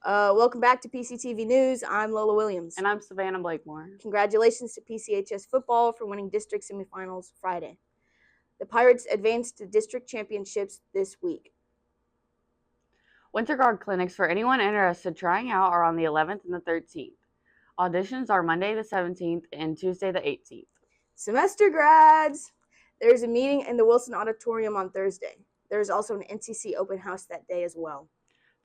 Welcome back to PCTV News. I'm Lola Williams. And I'm Savannah Blakemore. Congratulations to PCHS football for winning district semifinals Friday. The Pirates advanced to district championships this week. Winter Guard clinics for anyone interested trying out are on the 11th and the 13th. Auditions are Monday the 17th and Tuesday the 18th. Semester grads! There's a meeting in the Wilson Auditorium on Thursday. There's also an NCC open house that day as well.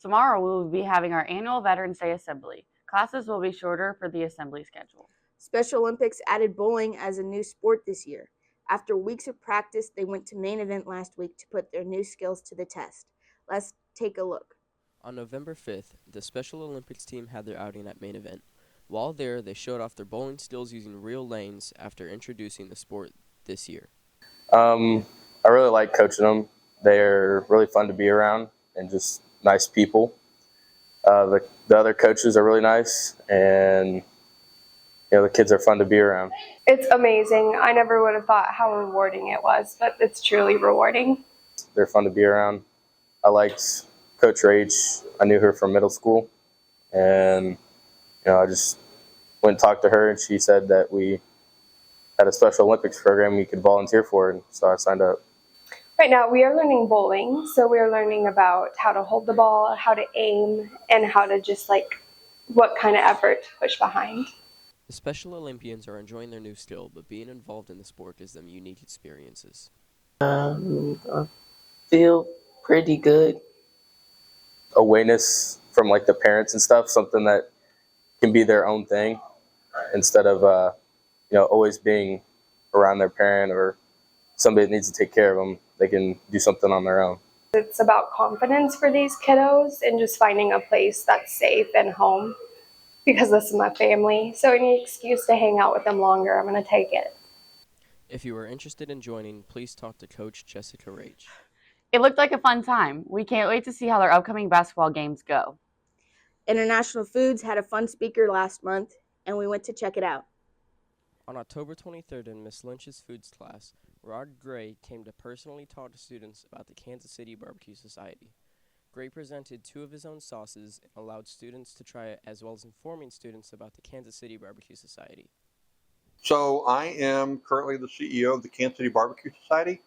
Tomorrow we will be having our annual Veterans Day Assembly. Classes will be shorter for the assembly schedule. Special Olympics added bowling as a new sport this year. After weeks of practice, they went to main event last week to put their new skills to the test. Let's take a look. On November 5th, the Special Olympics team had their outing at main event. While there, they showed off their bowling skills using real lanes after introducing the sport this year. I really like coaching them. They're really fun to be around and just nice people. The other coaches are really nice, and the kids are fun to be around. It's amazing. I never would have thought how rewarding it was, but it's truly rewarding. They're fun to be around. I liked Coach Rach. I knew her from middle school, and I just went and talked to her, and she said that we had a Special Olympics program we could volunteer for, and so I signed up. Right now we are learning bowling, so we are learning about how to hold the ball, how to aim, and how to just what kind of effort to push behind. The Special Olympians are enjoying their new skill, but being involved in the sport gives them unique experiences. I feel pretty good. Awareness from the parents and stuff, something that can be their own thing instead of always being around their parent or somebody that needs to take care of them. They can do something on their own. It's about confidence for these kiddos and just finding a place that's safe and home, because this is my family. So any excuse to hang out with them longer, I'm going to take it. If you are interested in joining, please talk to Coach Jessica Rach. It looked like a fun time. We can't wait to see how their upcoming basketball games go. International Foods had a fun speaker last month, and we went to check it out. On October 23rd in Miss Lynch's Foods class, Rod Gray came to personally talk to students about the Kansas City BBQ Society. Gray presented 2 of his own sauces and allowed students to try it, as well as informing students about the Kansas City BBQ Society. So I am currently the CEO of the Kansas City BBQ Society.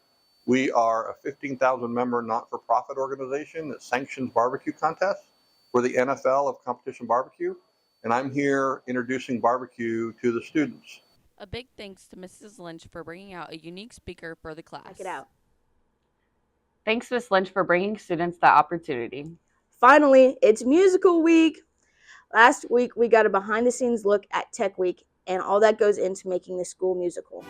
We are a 15,000 member not-for-profit organization that sanctions barbecue contests. We're the NFL of competition barbecue, and I'm here introducing barbecue to the students. A big thanks to Mrs. Lynch for bringing out a unique speaker for the class. Check it out. Thanks, Ms. Lynch, for bringing students that opportunity. Finally, it's musical week. Last week, we got a behind-the-scenes look at Tech Week and all that goes into making the school musical.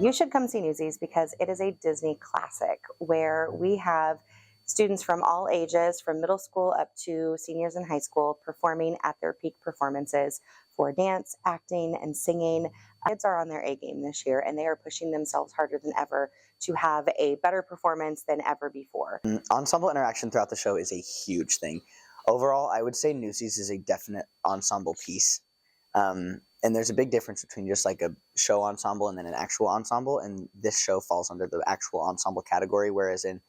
You should come see Newsies because it is a Disney classic where we have students from all ages, from middle school up to seniors in high school, performing at their peak performances for dance, acting, and singing. Kids are on their A game this year, and they are pushing themselves harder than ever to have a better performance than ever before. Ensemble interaction throughout the show is a huge thing. Overall, I would say Newsies is a definite ensemble piece. And there's a big difference between just a show ensemble and then an actual ensemble, and this show falls under the actual ensemble category, whereas in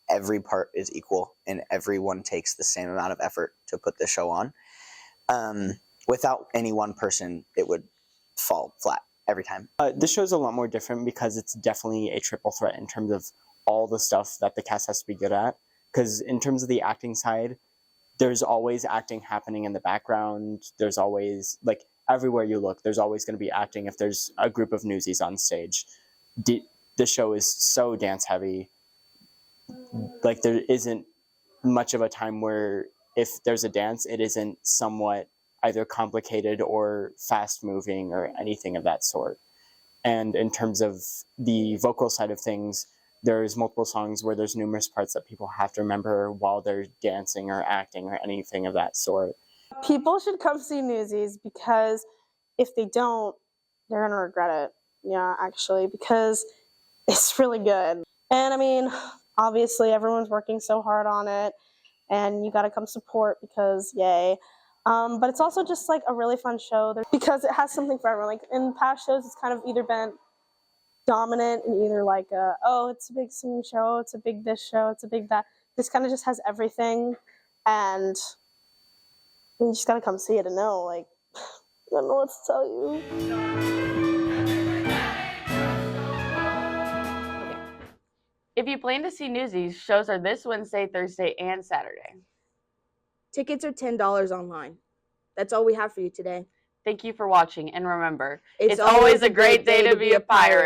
every part is equal and everyone takes the same amount of effort to put the show on. Without any one person, it would fall flat every time. This show is a lot more different because it's definitely a triple threat in terms of all the stuff that the cast has to be good at. Because in terms of the acting side, there's always acting happening in the background. There's always, everywhere you look, there's always going to be acting if there's a group of newsies on stage. The show is so dance heavy. There isn't much of a time where if there's a dance, it isn't somewhat either complicated or fast moving or anything of that sort. And in terms of the vocal side of things, there's multiple songs where there's numerous parts that people have to remember while they're dancing or acting or anything of that sort. People should come see Newsies because if they don't, they're going to regret it. Yeah, actually, because it's really good. And obviously everyone's working so hard on it and you got to come support because yay. But it's also just like a really fun show because it has something for everyone. Like in past shows, it's kind of either been dominant and either like, oh, it's a big singing show, it's a big this show, it's a big that. This kind of just has everything, and you just gotta come see it and know. Like, I don't know what to tell you. Okay. If you plan to see Newsies, shows are this Wednesday, Thursday, and Saturday. Tickets are $10 online. That's all we have for you today. Thank you for watching, and remember, It's always a great day to be a pirate.